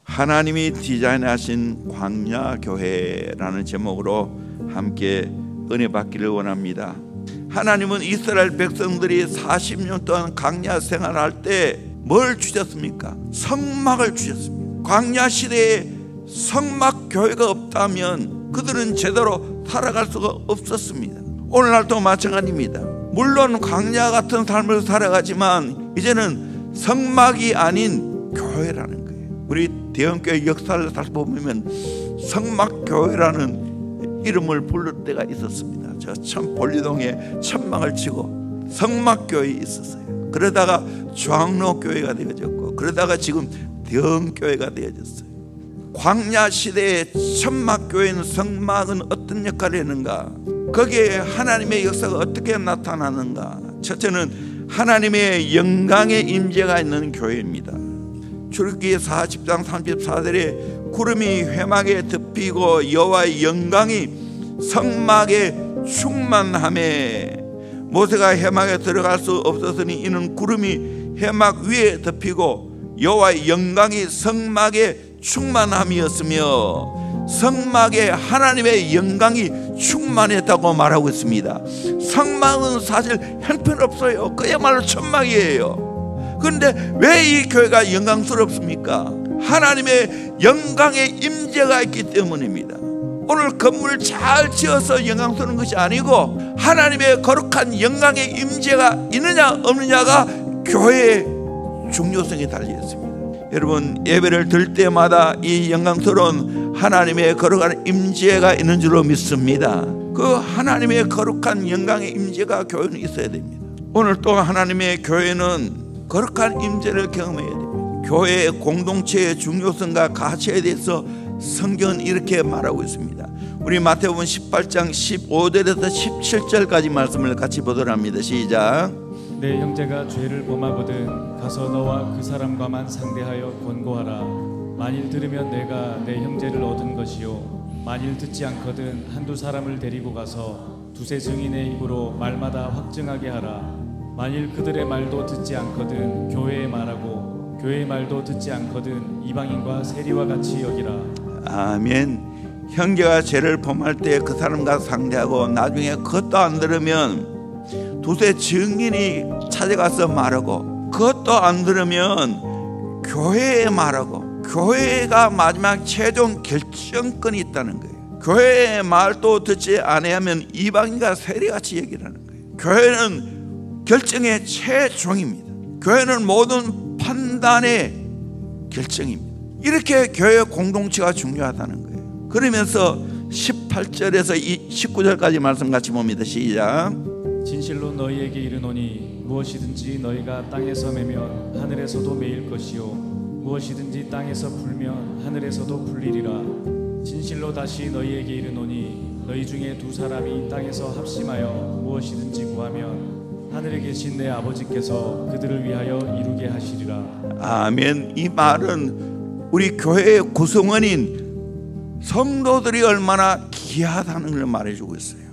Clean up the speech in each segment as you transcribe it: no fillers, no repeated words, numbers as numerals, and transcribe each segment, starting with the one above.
하나님이 디자인하신 광야교회라는 제목으로 함께 은혜 받기를 원합니다. 하나님은 이스라엘 백성들이 40년 동안 광야 생활할 때 뭘 주셨습니까? 성막을 주셨습니다. 광야 시대에 성막 교회가 없다면 그들은 제대로 살아갈 수가 없었습니다. 오늘날도 마찬가지입니다. 물론 광야 같은 삶을 살아가지만 이제는 성막이 아닌 교회라는 거예요. 우리 대형교회 역사를 살펴보면 성막교회라는 이름을 부를 때가 있었습니다. 저 본리동에 천막을 치고 성막교회에 있었어요. 그러다가 장로교회가 되어졌고, 그러다가 지금 대형교회가 되어졌어요. 광야 시대의 천막교회는 성막은 어떤 역할을 했는가? 거기에 하나님의 역사가 어떻게 나타나는가? 첫째는 하나님의 영광의 임재가 있는 교회입니다. 출애굽기 40장 34절에 구름이 회막에 덮이고 여호와의 영광이 성막에 충만하매 모세가 해막에 들어갈 수 없었으니 이는 구름이 해막 위에 덮이고 여호와의 영광이 성막에 충만함이었으며, 성막에 하나님의 영광이 충만했다고 말하고 있습니다. 성막은 사실 형편없어요. 그야말로 천막이에요. 그런데 왜 이 교회가 영광스럽습니까? 하나님의 영광의 임재가 있기 때문입니다. 오늘 건물 잘 지어서 영광스러운 것이 아니고 하나님의 거룩한 영광의 임재가 있느냐 없느냐가 교회의 중요성에 달려있습니다. 여러분, 예배를 드릴 때마다 이 영광스러운 하나님의 거룩한 임재가 있는 줄로 믿습니다. 그 하나님의 거룩한 영광의 임재가 교회는 있어야 됩니다. 오늘 또 하나님의 교회는 거룩한 임재를 경험해야 됩니다. 교회의 공동체의 중요성과 가치에 대해서 성경은 이렇게 말하고 있습니다. 우리 마태복음 18장 15절에서 17절까지 말씀을 같이 보도록 합니다. 시작. 내 형제가 죄를 범하거든 가서 너와 그 사람과만 상대하여 권고하라. 만일 들으면 내가 내 형제를 얻은 것이요, 만일 듣지 않거든 한두 사람을 데리고 가서 두세 증인의 입으로 말마다 확증하게 하라. 만일 그들의 말도 듣지 않거든 교회의 말하고 교회의 말도 듣지 않거든 이방인과 세리와 같이 여기라. 아멘. 형제가 죄를 범할 때 그 사람과 상대하고 나중에 그것도 안 들으면 두세 증인이 찾아가서 말하고, 그것도 안 들으면 교회에 말하고, 교회가 마지막 최종 결정권이 있다는 거예요. 교회의 말도 듣지 않으면 이방인과 세리같이 얘기를 하는 거예요. 교회는 결정의 최종입니다. 교회는 모든 판단의 결정입니다. 이렇게 교회 공동체가 중요하다는 거예요. 그러면서 18절에서 19절까지 말씀 같이 봅니다. 시작. 진실로 너희에게 이르노니 무엇이든지 너희가 땅에서 매면 하늘에서도 매일 것이요, 무엇이든지 땅에서 풀면 하늘에서도 풀리리라. 진실로 다시 너희에게 이르노니 너희 중에 두 사람이 땅에서 합심하여 무엇이든지 구하면 하늘에 계신 내 아버지께서 그들을 위하여 이루게 하시리라. 아멘. 이 말은 우리 교회의 구성원인 성도들이 얼마나 귀하다는 걸 말해주고 있어요.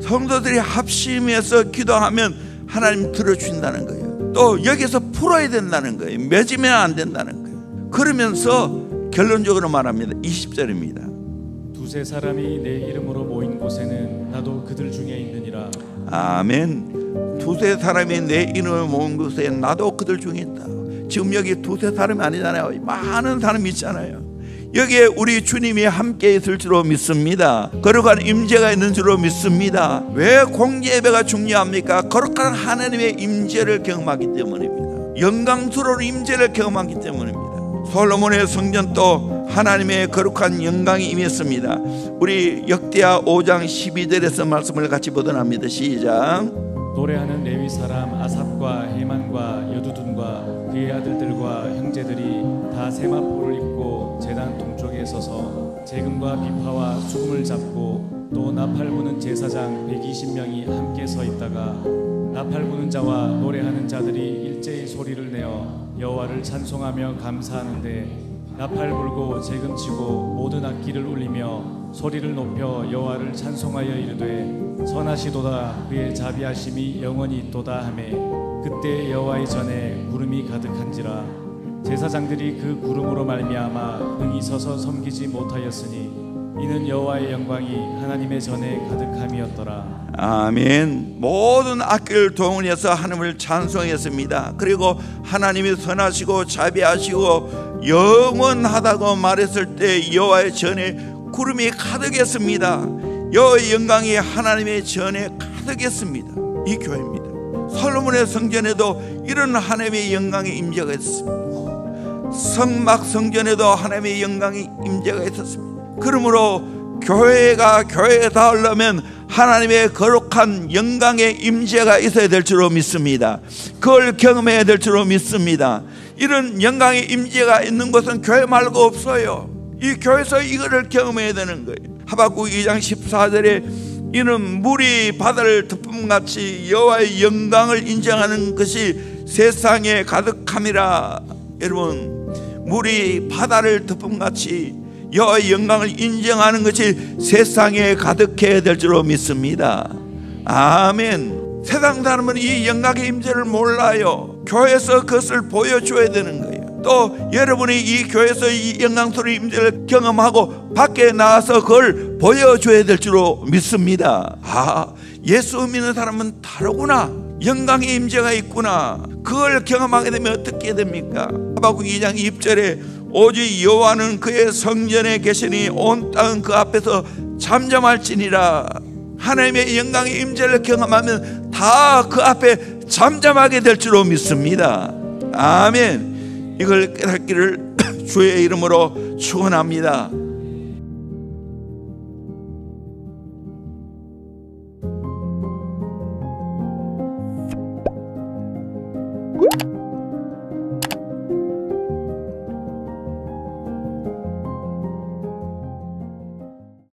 성도들이 합심해서 기도하면 하나님 들어주신다는 거예요. 또 여기서 풀어야 된다는 거예요. 맺으면 안 된다는 거예요. 그러면서 결론적으로 말합니다. 20절입니다. 두세 사람이 내 이름으로 모인 곳에는 나도 그들 중에 있느니라. 아멘. 두세 사람이 내 이름으로 모인 곳에 나도 그들 중에 있다. 지금 여기 두세 사람이 아니잖아요. 많은 사람이 있잖아요. 여기에 우리 주님이 함께 있을 줄로 믿습니다. 거룩한 임재가 있는 줄로 믿습니다. 왜 공개 예배가 중요합니까? 거룩한 하나님의 임재를 경험하기 때문입니다. 영광스러운 임재를 경험하기 때문입니다. 솔로몬의 성전도 하나님의 거룩한 영광이 임했습니다. 우리 역대하 5장 12절에서 말씀을 같이 보도록 합니다. 시작. 노래하는 레위 사람 아삽과 헤만과 여두둔과 그의 아들들과 형제들이 다 세마포를 입고 제단 동쪽에 서서 재금과 비파와 수금을 잡고, 또 나팔 부는 제사장 120명이 함께 서 있다가 나팔 부는 자와 노래하는 자들이 일제히 소리를 내어 여호와를 찬송하며 감사하는데, 나팔 불고 재금 치고 모든 악기를 울리며 소리를 높여 여호와를 찬송하여 이르되 선하시도다 그의 자비하심이 영원히 있도다 하매, 그때 여호와의 전에 구름이 가득한지라. 제사장들이 그 구름으로 말미암아 능히 서서 섬기지 못하였으니 이는 여호와의 영광이 하나님의 전에 가득함이었더라. 아멘. 모든 악기를 동원해서 하나님을 찬송했습니다. 그리고 하나님이 선하시고 자비하시고 영원하다고 말했을 때 여호와의 전에 구름이 가득했습니다. 여호와의 영광이 하나님의 전에 가득했습니다. 이 교회입니다. 솔로몬의 성전에도 이런 하나님의 영광의 임재가 있었습니다. 성막 성전에도 하나님의 영광의 임재가 있었습니다. 그러므로 교회가 교회다우려면 하나님의 거룩한 영광의 임재가 있어야 될 줄로 믿습니다. 그걸 경험해야 될 줄로 믿습니다. 이런 영광의 임재가 있는 곳은 교회 말고 없어요. 이 교회에서 이거를 경험해야 되는 거예요. 하박국 2장 14절에 이는 물이 바다를 덮음같이 여호와의 영광을 인정하는 것이 세상에 가득함이라. 여러분, 물이 바다를 덮음같이 여호와의 영광을 인정하는 것이 세상에 가득해야 될 줄로 믿습니다. 아멘. 세상 사람은 이 영광의 임재를 몰라요. 교회에서 그것을 보여줘야 되는 거예요. 또 여러분이 이 교회에서 이 영광스러운 임재를 경험하고 밖에 나와서 그걸 보여줘야 될 줄로 믿습니다. 아, 예수 믿는 사람은 다르구나. 영광의 임재가 있구나. 그걸 경험하게 되면 어떻게 됩니까? 하박국 2장 2절에 오직 여호와는 그의 성전에 계시니 온 땅은 그 앞에서 잠잠할지니라. 하나님의 영광의 임재를 경험하면 다 그 앞에 잠잠하게 될 줄로 믿습니다. 아멘. 이걸 깨닫기를 주의 이름으로 축원합니다.